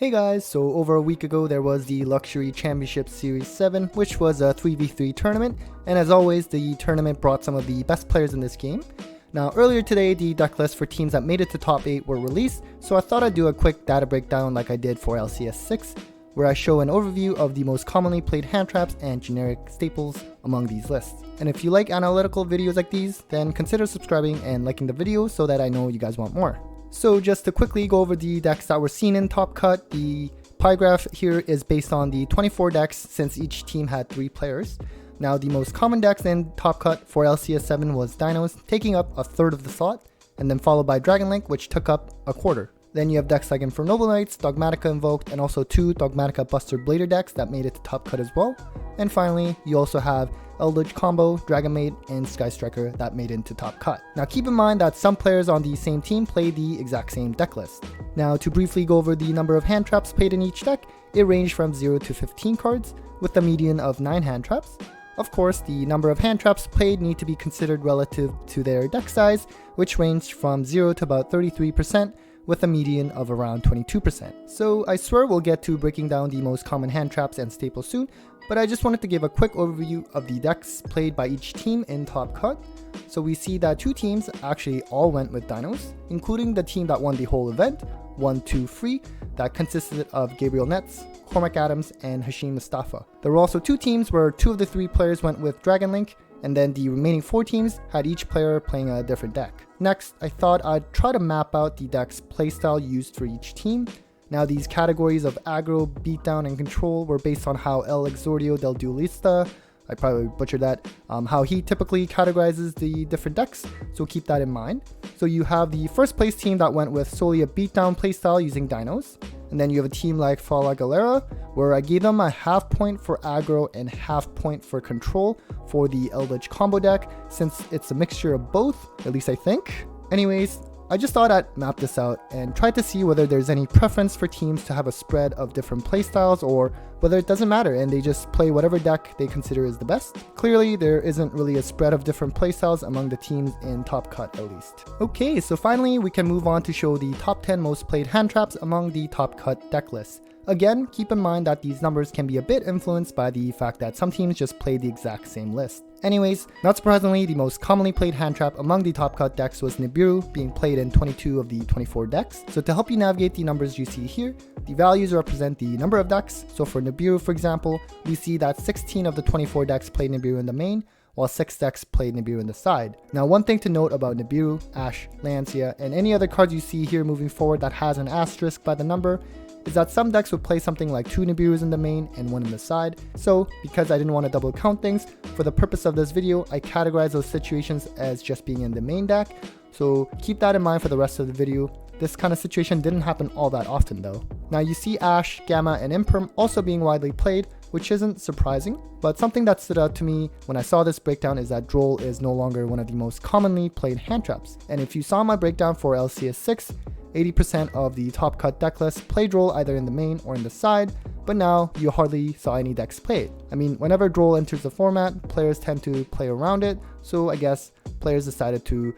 Hey guys, so over a week ago there was the Luxury Championship Series 7, which was a 3v3 tournament, and as always the tournament brought some of the best players in this game. Now earlier today the deck lists for teams that made it to top 8 were released, so I thought I'd do a quick data breakdown like I did for LCS 6, where I show an overview of the most commonly played hand traps and generic staples among these lists. And if you like analytical videos like these, then consider subscribing and liking the video so that I know you guys want more. So just to quickly go over the decks that were seen in Top Cut, the pie graph here is based on the 24 decks since each team had 3 players. Now the most common decks in Top Cut for LCS 7 was Dinos, taking up a third of the slot, and then followed by Dragon Link, which took up a quarter. Then you have decks like Infernal Knights, Dogmatica Invoked, and also 2 Dogmatica Buster Blader decks that made it to Top Cut as well. And finally, you also have Eldritch Combo, Dragon Maid, and Sky Striker that made into Top Cut. Now keep in mind that some players on the same team play the exact same deck list. Now to briefly go over the number of hand traps played in each deck, it ranged from 0 to 15 cards, with a median of 9 hand traps. Of course, the number of hand traps played need to be considered relative to their deck size, which ranged from 0 to about 33%, with a median of around 22%. So I swear we'll get to breaking down the most common hand traps and staples soon, but I just wanted to give a quick overview of the decks played by each team in Top Cut. So we see that 2 teams actually all went with Dinos, including the team that won the whole event, 1-2-3, that consisted of Gabriel Netz, Cormac Adams, and Hashim Mustafa. There were also 2 teams where 2 of the 3 players went with Dragon Link, and then the remaining 4 teams had each player playing a different deck. Next, I thought I'd try to map out the deck's playstyle used for each team. Now these categories of aggro, beatdown, and control were based on how El Exordio del Duelista, I probably butchered that, how he typically categorizes the different decks, so keep that in mind. So you have the first place team that went with solely a beatdown playstyle using Dinos, and then you have a team like Fala Galera, where I gave them a half point for aggro and half point for control for the Eldritch combo deck, since it's a mixture of both, at least I think. Anyways, I just thought I'd map this out and try to see whether there's any preference for teams to have a spread of different playstyles, or whether it doesn't matter and they just play whatever deck they consider is the best. Clearly, there isn't really a spread of different playstyles among the teams in Top Cut at least. Okay, so finally we can move on to show the top 10 most played hand traps among the Top Cut deck lists. Again, keep in mind that these numbers can be a bit influenced by the fact that some teams just play the exact same list. Anyways, not surprisingly, the most commonly played hand trap among the Top Cut decks was Nibiru, being played in 22 of the 24 decks. So to help you navigate the numbers you see here, the values represent the number of decks. So for Nibiru, for example, we see that 16 of the 24 decks played Nibiru in the main, while 6 decks played Nibiru in the side. Now one thing to note about Nibiru, Ashe, Lancia, and any other cards you see here moving forward that has an asterisk by the number, is that some decks would play something like 2 Nibirus in the main and 1 in the side. So because I didn't want to double count things, for the purpose of this video, I categorize those situations as just being in the main deck. So keep that in mind for the rest of the video. This kind of situation didn't happen all that often though. Now you see Ashe, Gamma, and Imperm also being widely played, which isn't surprising, but something that stood out to me when I saw this breakdown is that Droll is no longer one of the most commonly played hand traps. And if you saw my breakdown for LCS 6, 80% of the Top Cut deck list play Droll either in the main or in the side, but now you hardly saw any decks played. I mean, whenever Droll enters the format, players tend to play around it, so I guess players decided to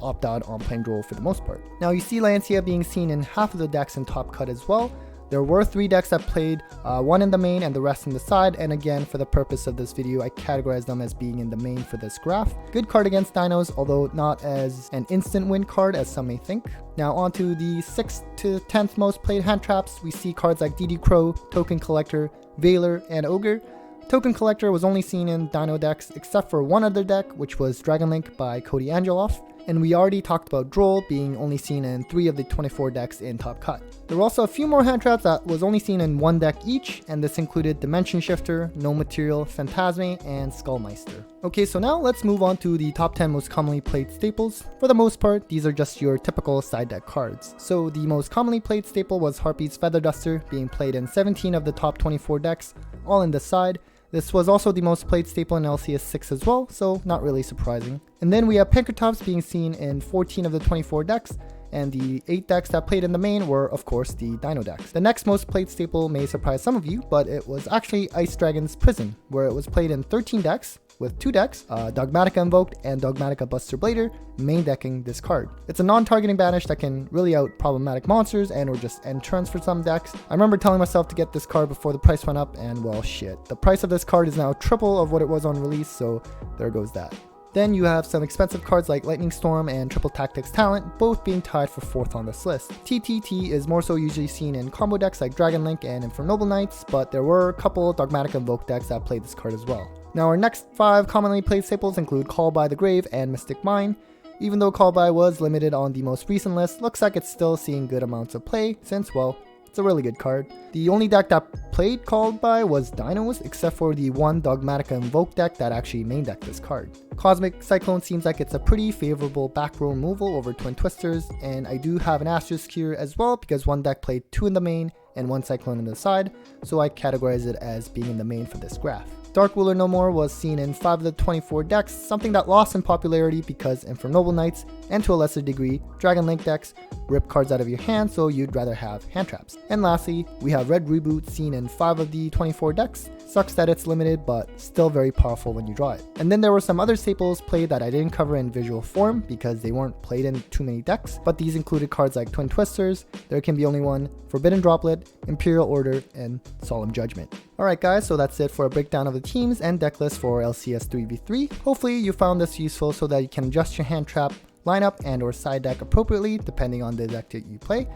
opt out on playing Droll for the most part. Now you see Lancia being seen in half of the decks in Top Cut as well. There were 3 decks that played 1 in the main and the rest in the side, and again, for the purpose of this video, I categorize them as being in the main for this graph. Good card against Dinos, although not as an instant win card as some may think. Now on to the 6th to 10th most played hand traps, we see cards like DD Crow, Token Collector, Veiler, and Ogre. Token Collector was only seen in Dino decks except for one other deck, which was Dragon Link by Cody Angeloff. And we already talked about Droll being only seen in 3 of the 24 decks in Top Cut. There were also a few more hand traps that was only seen in 1 deck each, and this included Dimension Shifter, No Material, Phantasme, and Skullmeister. Okay, so now let's move on to the top 10 most commonly played staples. For the most part, these are just your typical side deck cards. So the most commonly played staple was Harpy's Feather Duster, being played in 17 of the top 24 decks, all in the side. This was also the most played staple in LCS 6 as well, so not really surprising. And then we have Pankratops being seen in 14 of the 24 decks, and the 8 decks that played in the main were, of course, the Dino decks. The next most played staple may surprise some of you, but it was actually Ice Dragon's Prison, where it was played in 13 decks, with 2 decks, Dogmatica Invoked and Dogmatica Buster Blader, main decking this card. It's a non-targeting banish that can really out problematic monsters and or just end turns for some decks. I remember telling myself to get this card before the price went up, and well shit. The price of this card is now triple of what it was on release, so there goes that. Then you have some expensive cards like Lightning Storm and Triple Tactics Talent, both being tied for 4th on this list. TTT is more so usually seen in combo decks like Dragon Link and Infernoble Knights, but there were a couple Dogmatic Invoke decks that played this card as well. Now our next 5 commonly played staples include Call by the Grave and Mystic Mine. Even though Call by was limited on the most recent list, looks like it's still seeing good amounts of play since, well, it's a really good card. The only deck that played Called by was Dinos, except for the one Dogmatica Invoke deck that actually main decked this card. Cosmic Cyclone seems like it's a pretty favorable back row removal over Twin Twisters, and I do have an asterisk here as well because one deck played 2 in the main and 1 Cyclone in the side, so I categorize it as being in the main for this graph. Dark Ruler No More was seen in 5 of the 24 decks, something that lost in popularity because Infernoble Knights, and to a lesser degree, Dragon Link decks, rip cards out of your hand, so you'd rather have hand traps. And lastly, we have Red Reboot seen in 5 of the 24 decks. Sucks that it's limited, but still very powerful when you draw it. And then there were some other staples played that I didn't cover in visual form because they weren't played in too many decks, but these included cards like Twin Twisters, There Can Be Only One, Forbidden Droplet, Imperial Order, and Solemn Judgment. Alright guys, so that's it for a breakdown of the teams and deck list for LCS 3v3. Hopefully you found this useful so that you can adjust your hand trap, lineup, and or side deck appropriately depending on the deck that you play.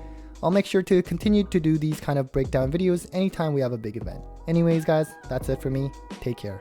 I'll make sure to continue to do these kind of breakdown videos anytime we have a big event. Anyways guys, that's it for me. Take care.